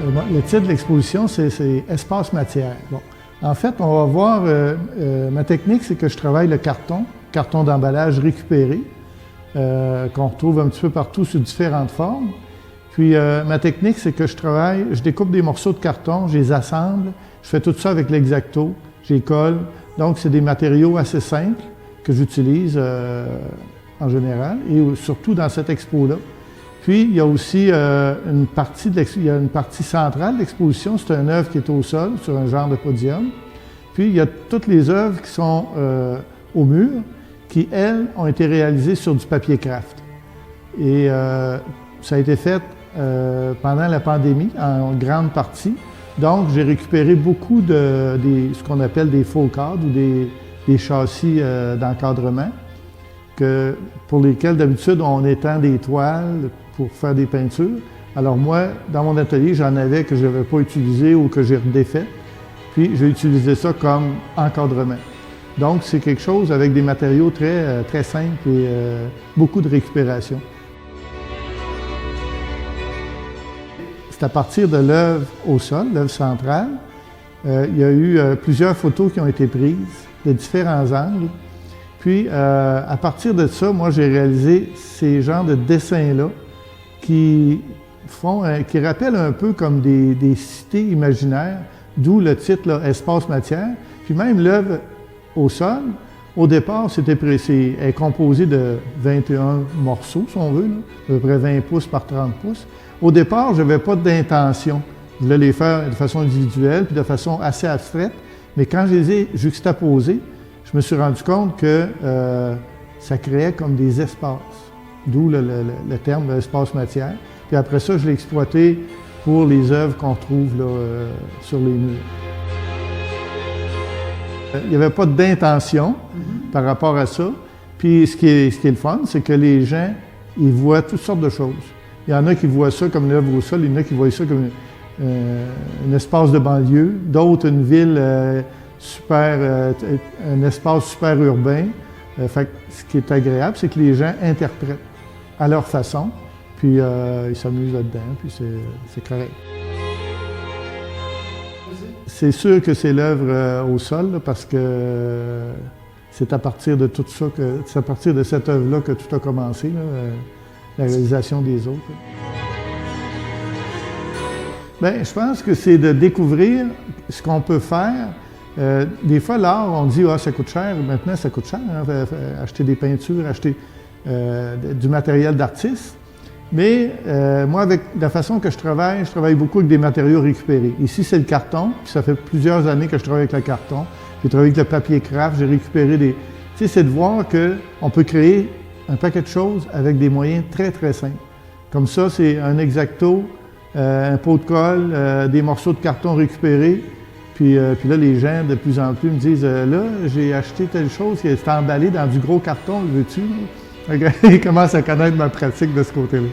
Le titre de l'exposition, c'est Espace-matière. Bon. En fait, on va voir, ma technique, c'est que je travaille le carton d'emballage récupéré, qu'on retrouve un petit peu partout sous différentes formes. Puis ma technique, c'est que je découpe des morceaux de carton, je les assemble, je fais tout ça avec l'X-Acto, je les colle. Donc, c'est des matériaux assez simples que j'utilise en général, et surtout dans cette expo-là. Puis, il y a aussi une partie centrale de l'exposition, c'est une œuvre qui est au sol, sur un genre de podium. Puis, il y a toutes les œuvres qui sont au mur, qui, elles, ont été réalisées sur du papier craft. Et ça a été fait pendant la pandémie, en grande partie. Donc, j'ai récupéré beaucoup de ce qu'on appelle des faux cadres ou des châssis d'encadrement, pour lesquels, d'habitude, on étend des toiles pour faire des peintures. Alors moi, dans mon atelier, j'en avais que je n'avais pas utilisé ou que j'ai redéfait. Puis, j'ai utilisé ça comme encadrement. Donc, c'est quelque chose avec des matériaux très simples et beaucoup de récupération. C'est à partir de l'œuvre au sol, l'œuvre centrale. Il y a eu plusieurs photos qui ont été prises de différents angles. Puis, à partir de ça, moi, j'ai réalisé ces genres de dessins-là qui rappellent un peu comme des cités imaginaires, d'où le titre là, Espace-matière. Puis même l'œuvre au sol, au départ, elle est composée de 21 morceaux, si on veut, là, à peu près 20 pouces par 30 pouces. Au départ, je n'avais pas d'intention. Je voulais les faire de façon individuelle, puis de façon assez abstraite. Mais quand je les ai juxtaposés, je me suis rendu compte que ça créait comme des espaces, d'où le terme espace-matière. Puis après ça, je l'ai exploité pour les œuvres qu'on trouve là, sur les murs. Il n'y avait pas d'intention par rapport à ça. Puis ce qui est le fun, c'est que les gens, ils voient toutes sortes de choses. Il y en a qui voient ça comme une œuvre au sol, il y en a qui voient ça comme un espace de banlieue, d'autres une ville un espace super urbain. Fait que ce qui est agréable, c'est que les gens interprètent à leur façon, puis ils s'amusent là-dedans, puis c'est correct. C'est sûr que c'est l'œuvre au sol, là, parce que c'est à partir de tout ça, c'est à partir de cette œuvre-là que tout a commencé, là, la réalisation des autres. Bien, je pense que c'est de découvrir ce qu'on peut faire. Des fois, l'art, on dit « Ah, ça coûte cher ». Maintenant, ça coûte cher, hein, acheter des peintures, acheter du matériel d'artiste. Mais moi, avec la façon que je travaille beaucoup avec des matériaux récupérés. Ici, c'est le carton, puis ça fait plusieurs années que je travaille avec le carton. J'ai travaillé avec le papier craft, j'ai récupéré des... Tu sais, c'est de voir qu'on peut créer un paquet de choses avec des moyens très simples. Comme ça, c'est un X-Acto, un pot de colle, des morceaux de carton récupérés. Puis là, les gens, de plus en plus, me disent « Là, j'ai acheté telle chose, c'est emballé dans du gros carton, le veux-tu? » Ils commencent à connaître ma pratique de ce côté-là.